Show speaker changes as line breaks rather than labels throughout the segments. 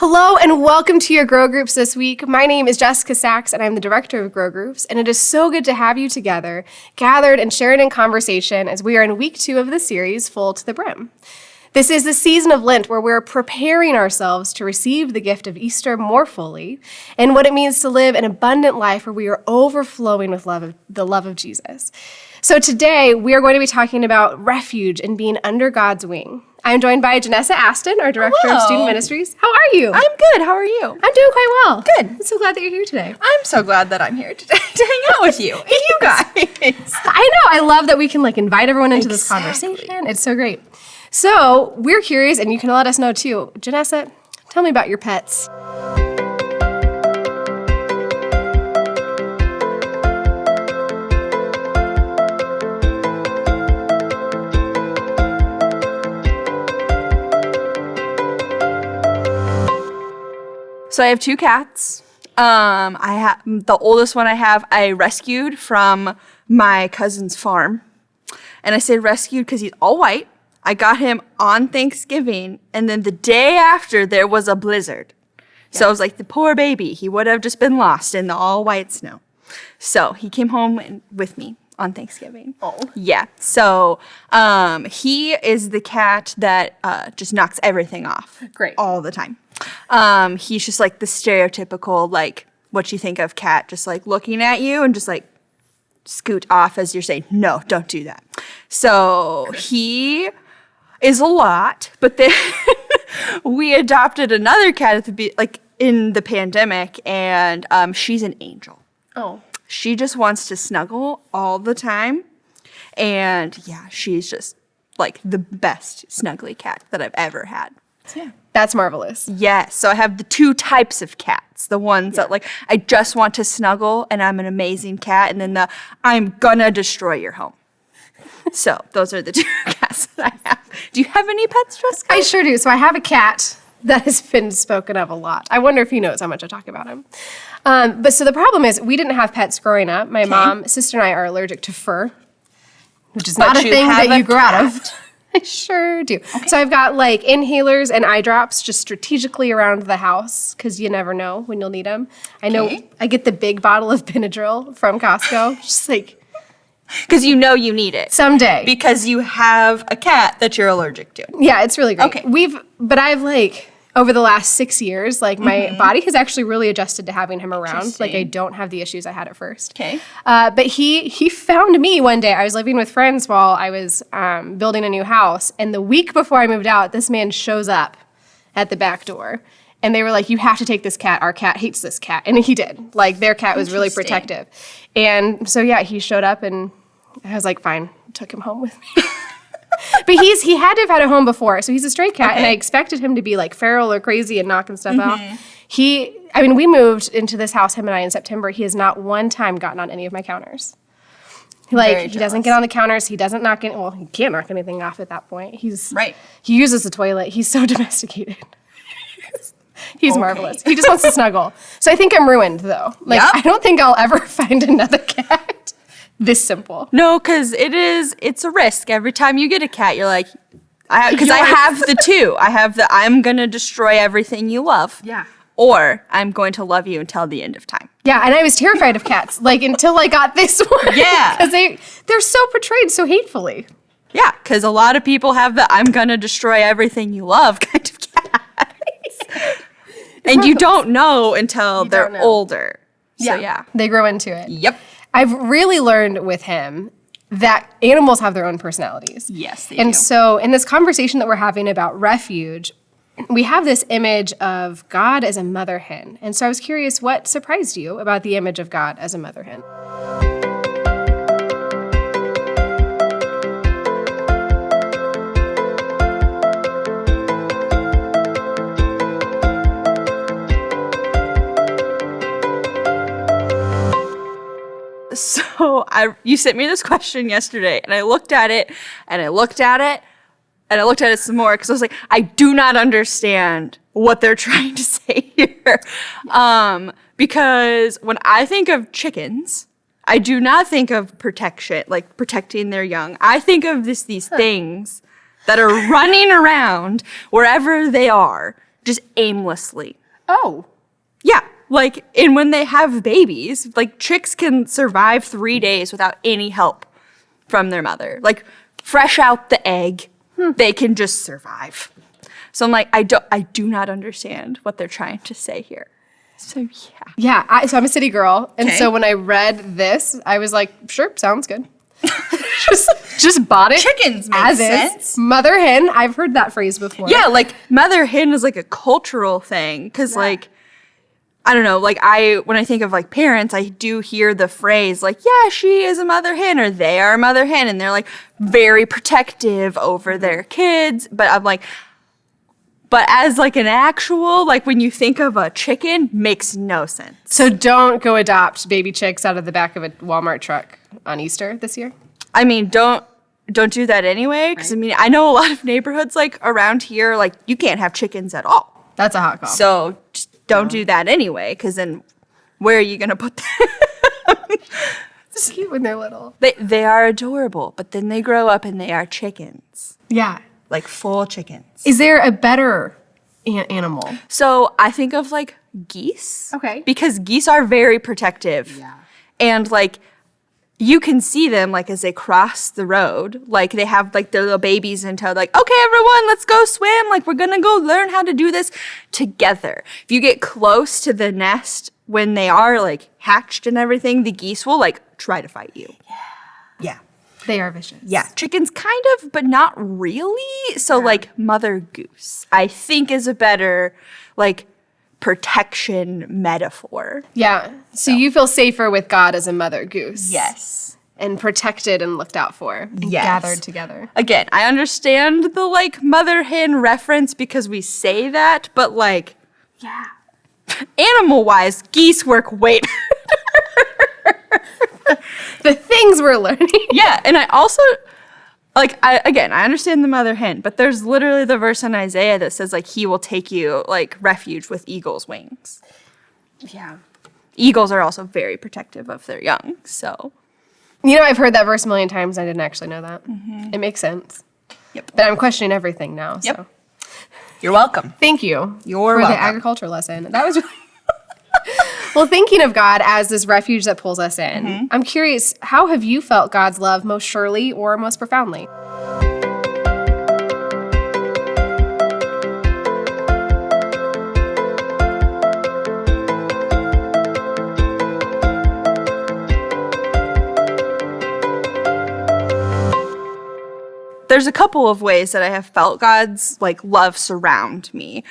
Hello and welcome to your Grow Groups this week. My name is Jessica Sachs and I'm the director of Grow Groups, and it is so good to have you together, gathered and sharing in conversation as we are in week 2 of the series, Full to the Brim. This is the season of Lent where we're preparing ourselves to receive the gift of Easter more fully and what it means to live an abundant life where we are overflowing with the love of Jesus. So today we are going to be talking about refuge and being under God's wing. I'm joined by Janessa Aston, our Director of Student Ministries. How are you?
I'm good. How are you?
I'm doing quite well.
Good.
I'm so glad that you're here today.
I'm so glad that I'm here today to hang out with you and you guys.
I know. I love that we can invite everyone into this conversation. It's so great. So we're curious, and you can let us know too. Janessa, tell me about your pets.
So I have 2 cats. I have the oldest one I rescued from my cousin's farm. And I say rescued because he's all white. I got him on Thanksgiving, and then the day after there was a blizzard. So I was like, the poor baby, he would have just been lost in the all white snow. So he came home with me on Thanksgiving.
Oh.
Yeah. So he is the cat that just knocks everything off.
Great.
All the time. He's just like the stereotypical, what you think of cat, just looking at you and just scoot off as you're saying, no, don't do that. So he is a lot, but then we adopted another cat at in the pandemic, and she's an angel.
Oh.
She just wants to snuggle all the time. And yeah, she's just the best snuggly cat that I've ever had.
Yeah. That's marvelous.
Yes. So I have the 2 types of cats. The ones that I just want to snuggle and I'm an amazing cat. And then the I'm gonna destroy your home. So those are the 2 cats that I have. Do you have any pets, Jessica?
I sure do. So I have a cat that has been spoken of a lot. I wonder if he knows how much I talk about him. But so the problem is we didn't have pets growing up. My mom, sister, and I are allergic to fur, which is not a thing that you grow out of. I sure do. Okay. So I've got inhalers and eye drops just strategically around the house because you never know when you'll need them. I know I get the big bottle of Benadryl from Costco, just
because you know you need it.
Someday.
Because you have a cat that you're allergic to.
Yeah, it's really great.
Okay.
But I've over the last 6 years, my body has actually really adjusted to having him around. I don't have the issues I had at first.
Okay.
But he found me one day. I was living with friends while I was building a new house. And the week before I moved out, this man shows up at the back door. And they were like, you have to take this cat. Our cat hates this cat. And he did. Their cat was really protective. And so, yeah, he showed up and I was like, fine. Took him home with me. But he had to have had a home before, so he's a stray cat, and I expected him to be feral or crazy and knocking stuff out. We moved into this house, him and I, in September. He has not one time gotten on any of my counters. He doesn't get on the counters. He doesn't knock any. Well, he can't knock anything off at that point. He uses the toilet. He's so domesticated. He's marvelous. He just wants to snuggle. So I think I'm ruined, though. I don't think I'll ever find another cat this simple.
No, because it's a risk. Every time you get a cat, you're like, I have the 2. I have the I'm going to destroy everything you love.
Yeah.
Or I'm going to love you until the end of time.
Yeah, and I was terrified of cats, until I got this one.
Yeah.
Because they're so portrayed so hatefully.
Yeah, because a lot of people have the I'm going to destroy everything you love kind of cats. And you don't know until they're older. So, yeah.
They grow into it.
Yep.
I've really learned with him that animals have their own personalities.
Yes, they do.
And so in this conversation that we're having about refuge, we have this image of God as a mother hen. And so I was curious, what surprised you about the image of God as a mother hen?
So you sent me this question yesterday, and I looked at it, and I looked at it, and I looked at it some more, because I was like, I do not understand what they're trying to say here. Because when I think of chickens, I do not think of protection, like protecting their young. I think of these things that are running around wherever they are, just aimlessly.
Oh.
Yeah, like, and when they have babies, like, chicks can survive 3 days without any help from their mother. Like, fresh out the egg, they can just survive. So I'm like, I do not understand what they're trying to say here. So, yeah.
Yeah, so I'm a city girl, and
Okay.
so when I read this, I was like, sure, sounds good. just bought it.
Chickens make
as
sense.
is. Mother hen, I've heard that phrase before.
Yeah, like, mother hen is, like, a cultural thing. Because, like, I don't know, like, when I think of, like, parents, I do hear the phrase, like, yeah, she is a mother hen, or they are a mother hen. And they're, like, very protective over their kids. But I'm like, but as, like, an actual, like, when you think of a chicken, makes no sense.
So don't go adopt baby chicks out of the back of a Walmart truck on Easter this year.
I mean, don't do that anyway. Because, I mean, I know a lot of neighborhoods, like, around here, like, you can't have chickens at all.
That's a hot call.
So just don't do that anyway, because then where are you going to put them?
It's cute when they're little.
They are adorable, but then they grow up and they are chickens.
Yeah.
Like, full chickens.
Is there a better animal?
So I think of, like, geese.
Okay.
Because geese are very protective.
Yeah.
And, like, you can see them, like, as they cross the road. Like, they have, like, their little babies in tow. Like, okay, everyone, let's go swim. Like, we're going to go learn how to do this together. If you get close to the nest when they are, like, hatched and everything, the geese will, like, try to fight you. Yeah.
They are vicious.
Yeah. Chickens kind of, but not really. So, like, mother goose, I think, is a better, like, protection metaphor.
Yeah. So you feel safer with God as a mother goose.
Yes.
And protected and looked out for. And
Yes.
gathered together.
Again, I understand the, like, mother hen reference because we say that, but, like,
Yeah.
animal-wise, geese work way
The things we're learning.
Yeah, and I also, like, I understand the mother hen, but there's literally the verse in Isaiah that says, like, he will take you, like, refuge with eagle's wings.
Yeah.
Eagles are also very protective of their young, so.
You know, I've heard that verse a million times. I didn't actually know that. It makes sense.
Yep.
But I'm questioning everything now.
Yep.
So
You're welcome.
thank you
You're
for
welcome.
the agriculture lesson. That was really well, thinking of God as this refuge that pulls us in, I'm curious, how have you felt God's love most surely or most profoundly?
There's a couple of ways that I have felt God's, like, love surround me.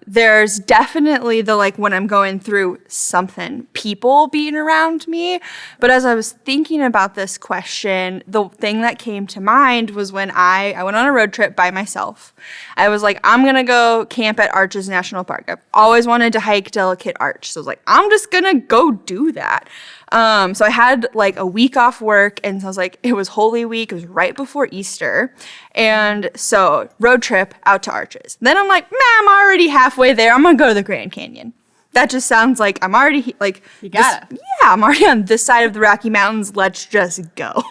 There's definitely the, like, when I'm going through something, people being around me. But as I was thinking about this question, the thing that came to mind was when I went on a road trip by myself. I was like, I'm going to go camp at Arches National Park. I've always wanted to hike Delicate Arch. So I was like, I'm just going to go do that. So I had, like, a week off work, and so I was like, it was Holy Week. It was right before Easter. And so road trip out to Arches. Then I'm like, I'm already halfway there. I'm going to go to the Grand Canyon. That just sounds like I'm already, like,
You gotta.
I'm already on this side of the Rocky Mountains. Let's just go.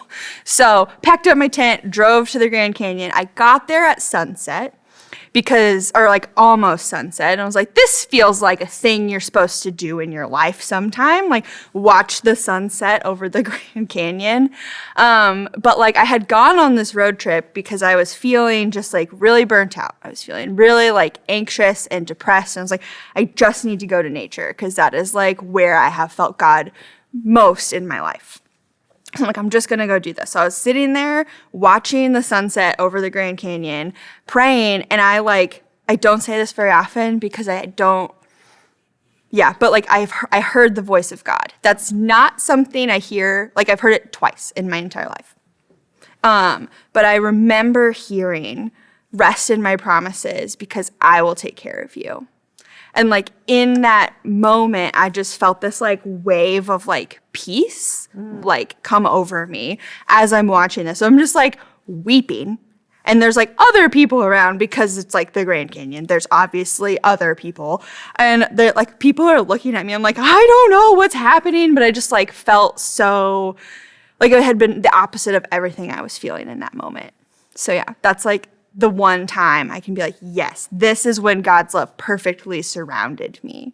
So packed up my tent, drove to the Grand Canyon. I got there at sunset. Or like almost sunset. And I was like, this feels like a thing you're supposed to do in your life sometime, like watch the sunset over the Grand Canyon. But like I had gone on this road trip because I was feeling just like really burnt out. I was feeling really like anxious and depressed. And I was like, I just need to go to nature because that is like where I have felt God most in my life. I'm like, I'm just going to go do this. So I was sitting there watching the sunset over the Grand Canyon, praying, and I don't say this very often because but like I heard the voice of God. That's not something I hear, like I've heard it twice in my entire life. But I remember hearing, rest in my promises because I will take care of you. And like in that moment, I just felt this like wave of like peace like come over me as I'm watching this. So I'm just like weeping. And there's like other people around because it's like the Grand Canyon. There's obviously other people. And they're like people are looking at me. I'm like, I don't know what's happening. But I just like felt so like it had been the opposite of everything I was feeling in that moment. So yeah, that's like the one time I can be like, yes, this is when God's love perfectly surrounded me.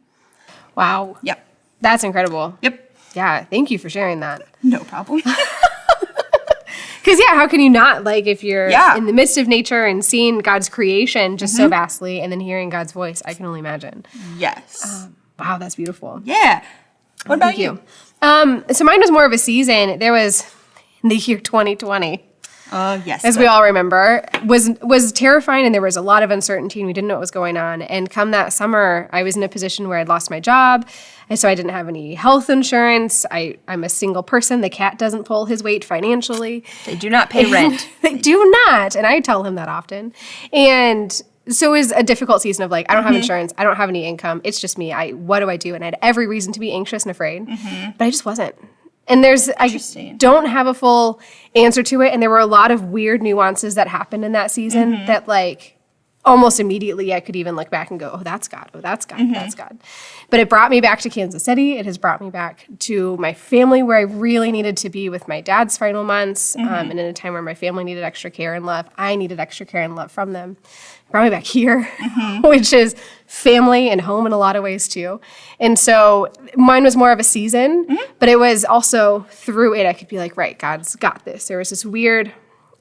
Wow.
Yep.
That's incredible.
Yep.
Yeah. Thank you for sharing that.
No problem.
Because, yeah, how can you not? Like, if you're
Yeah.
in the midst of nature and seeing God's creation just so vastly and then hearing God's voice, I can only imagine.
Yes.
Wow, that's beautiful.
Yeah. What about
Thank you. So mine was more of a season. There was in the year 2020.
Yes.
As we all remember, was terrifying, and there was a lot of uncertainty, and we didn't know what was going on. And come that summer, I was in a position where I'd lost my job, and so I didn't have any health insurance. I'm a single person. The cat doesn't pull his weight financially.
They do not pay rent.
They do not, and I tell him that often. And so it was a difficult season of like, I don't have insurance. I don't have any income. It's just me. What do I do? And I had every reason to be anxious and afraid, but I just wasn't. And I don't have a full answer to it. And there were a lot of weird nuances that happened in that season that like almost immediately I could even look back and go, oh, that's God. Oh, that's God. That's God. But it brought me back to Kansas City. It has brought me back to my family where I really needed to be with my dad's final months. And in a time where my family needed extra care and love, I needed extra care and love from them. Brought me back here, which is family and home in a lot of ways too. And so mine was more of a season, but it was also through it I could be like, right, God's got this. There was this weird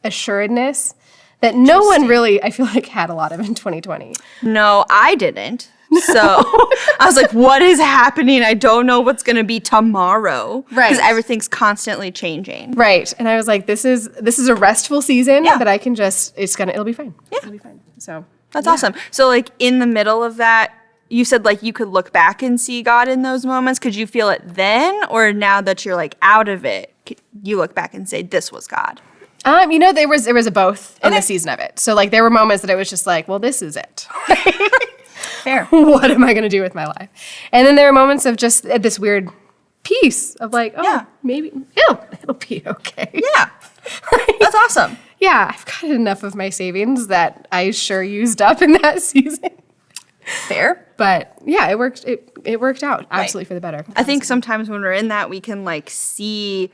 assuredness that no one really, I feel like, had a lot of in 2020.
No, I didn't. So I was like, what is happening? I don't know what's going to be tomorrow.
Right.
Because everything's constantly changing.
Right. And I was like, this is a restful season that I can just, it'll be fine. Yeah. It'll be fine. So
that's awesome. So like in the middle of that, you said like you could look back and see God in those moments. Could you feel it then? Or now that you're like out of it, you look back and say, this was God?
There was a both in the season of it. So like there were moments that it was just like, well, this is it.
Fair.
What am I going to do with my life? And then there were moments of just this weird peace of like, maybe it'll be okay.
Yeah. That's awesome.
Yeah, I've got enough of my savings that I sure used up in that season.
Fair.
But yeah, it worked. It worked out absolutely for the better.
I think sometimes when we're in that, we can like see.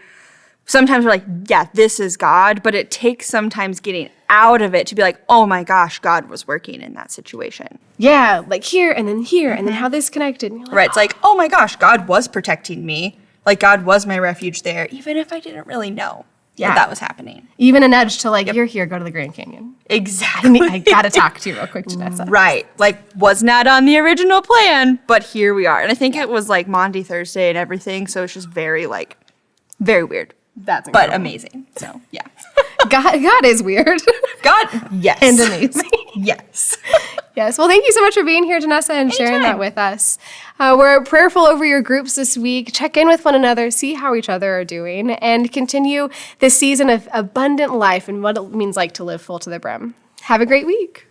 Sometimes we're like, yeah, this is God, but it takes sometimes getting out of it to be like, oh my gosh, God was working in that situation.
Yeah, like here and then how this connected. And you're like,
right, it's like, oh my gosh, God was protecting me. Like God was my refuge there, even if I didn't really know that was happening.
Even a nudge to like, you're here, go to the Grand Canyon.
Exactly.
I gotta talk to you real quick, Janessa.
Right, like was not on the original plan, but here we are. And I think it was like Maundy Thursday and everything, so it's just very weird.
That's incredible.
But amazing. So, yeah.
God is weird.
God, yes.
And amazing.
Yes.
Yes. Well, thank you so much for being here, Janessa, and sharing that with us. We're prayerful over your groups this week. Check in with one another, see how each other are doing, and continue this season of abundant life and what it means like to live full to the brim. Have a great week.